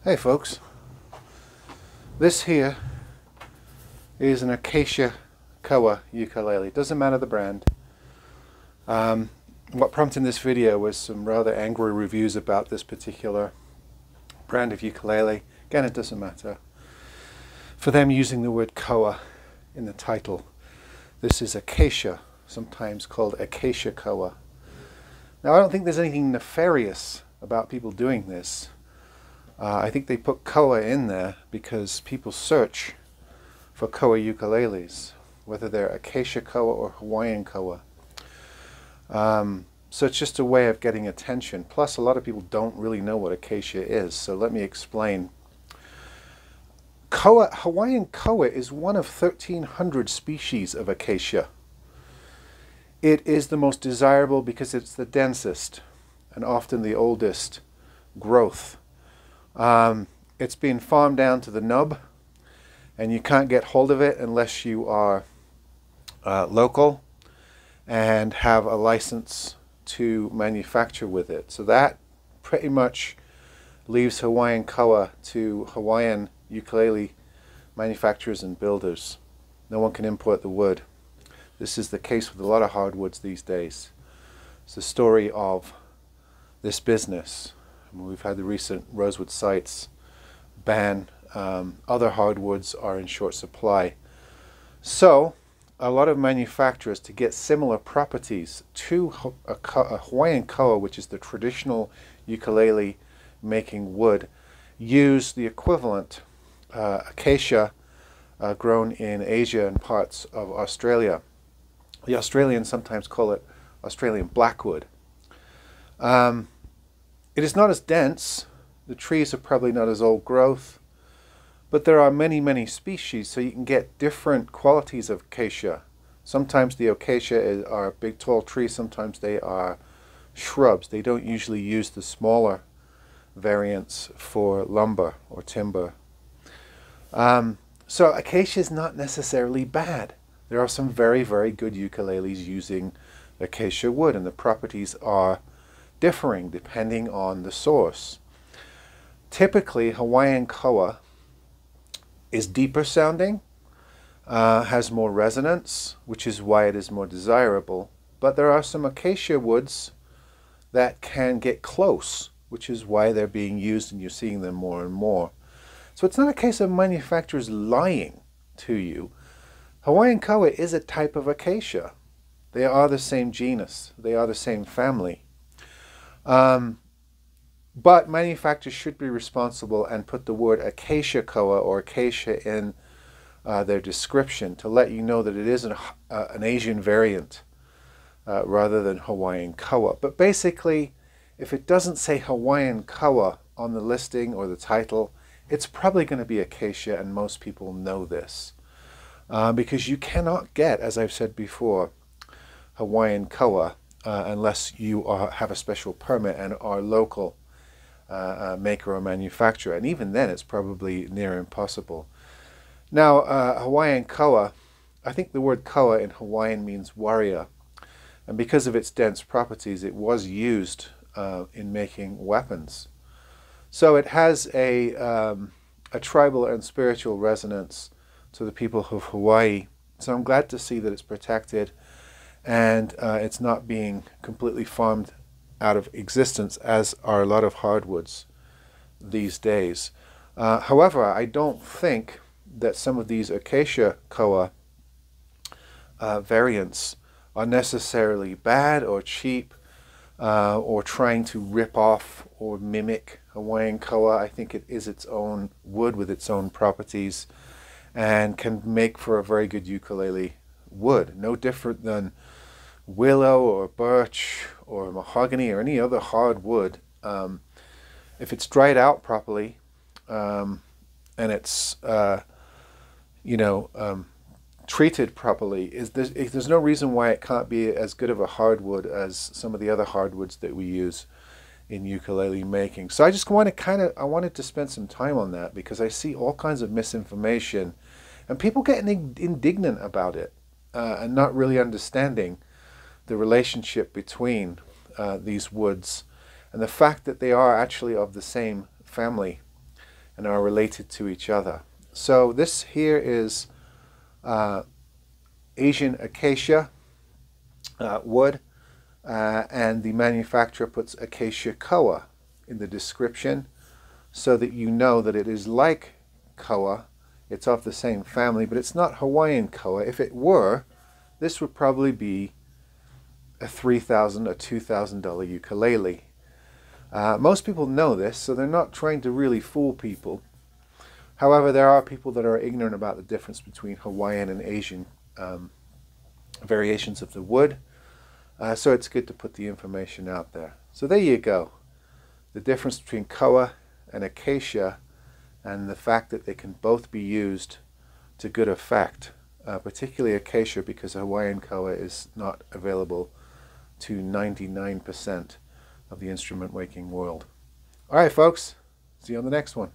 Hey folks, this here is an Acacia Koa ukulele. Doesn't matter the brand. What prompted this video was some rather angry reviews about this particular brand of ukulele. Again, it doesn't matter. For them using the word Koa in the title. This is Acacia, sometimes called Acacia Koa. Now, I don't think there's anything nefarious about people doing this. I think they put Koa in there because people search for Koa ukuleles, whether they're Acacia Koa or Hawaiian Koa. So it's just a way of getting attention. Plus, a lot of people don't really know what Acacia is, so let me explain. Hawaiian Koa is one of 1,300 species of Acacia. It is the most desirable because it's the densest and often the oldest growth. It's been farmed down to the nub, and you can't get hold of it unless you are local and have a license to manufacture with it. So that pretty much leaves Hawaiian Koa to Hawaiian ukulele manufacturers and builders. No one can import the wood. This is the case with a lot of hardwoods these days. It's the story of this business. We've had the recent rosewood sites ban. Other hardwoods are in short supply. So a lot of manufacturers, to get similar properties to a Hawaiian Koa, which is the traditional ukulele making wood, use the equivalent acacia grown in Asia and parts of Australia. The Australians sometimes call it Australian blackwood. It is not as dense. The trees are probably not as old growth, but there are many species, so you can get different qualities of acacia. Sometimes the acacia are big tall trees, sometimes they are shrubs. They don't usually use the smaller variants for lumber or timber. So acacia is not necessarily bad. There are some very good ukuleles using acacia wood, and the properties are differing depending on the source. Typically, Hawaiian Koa is deeper sounding, has more resonance, which is why it is more desirable. But there are some acacia woods that can get close, which is why they're being used and you're seeing them more and more. So it's not a case of manufacturers lying to you. Hawaiian Koa is a type of acacia. They are the same genus. They are the same family. But manufacturers should be responsible and put the word Acacia Koa or Acacia in their description to let you know that it is an Asian variant rather than Hawaiian Koa. But basically, if it doesn't say Hawaiian Koa on the listing or the title, it's probably going to be Acacia, and most people know this. Because you cannot get, as I've said before, Hawaiian Koa unless you have a special permit and are local maker or manufacturer, and even then it's probably near impossible. Now, Hawaiian Koa, I think the word Koa in Hawaiian means warrior, and because of its dense properties it was used in making weapons. So it has a tribal and spiritual resonance to the people of Hawaii. So I'm glad to see that it's protected and it's not being completely farmed out of existence, as are a lot of hardwoods these days. However, I don't think that some of these Acacia Koa variants are necessarily bad or cheap or trying to rip off or mimic Hawaiian Koa. I think it is its own wood with its own properties and can make for a very good ukulele wood. No different than willow or birch or mahogany or any other hardwood. If it's dried out properly and it's treated properly, there's no reason why it can't be as good of a hardwood as some of the other hardwoods that we use in ukulele making. So I just wanted to spend some time on that because I see all kinds of misinformation and people getting indignant about it and not really understanding the relationship between these woods and the fact that they are actually of the same family and are related to each other. So this here is Asian acacia wood, and the manufacturer puts acacia koa in the description so that you know that it is like koa. It's of the same family, but it's not Hawaiian koa. If it were, this would probably be a $3,000 or $2,000 ukulele. Most people know this, so they're not trying to really fool people. However, there are people that are ignorant about the difference between Hawaiian and Asian variations of the wood. So it's good to put the information out there. So there you go. The difference between koa and acacia, and the fact that they can both be used to good effect. Particularly acacia, because Hawaiian koa is not available to 99% of the instrument making world. All right, folks. See you on the next one.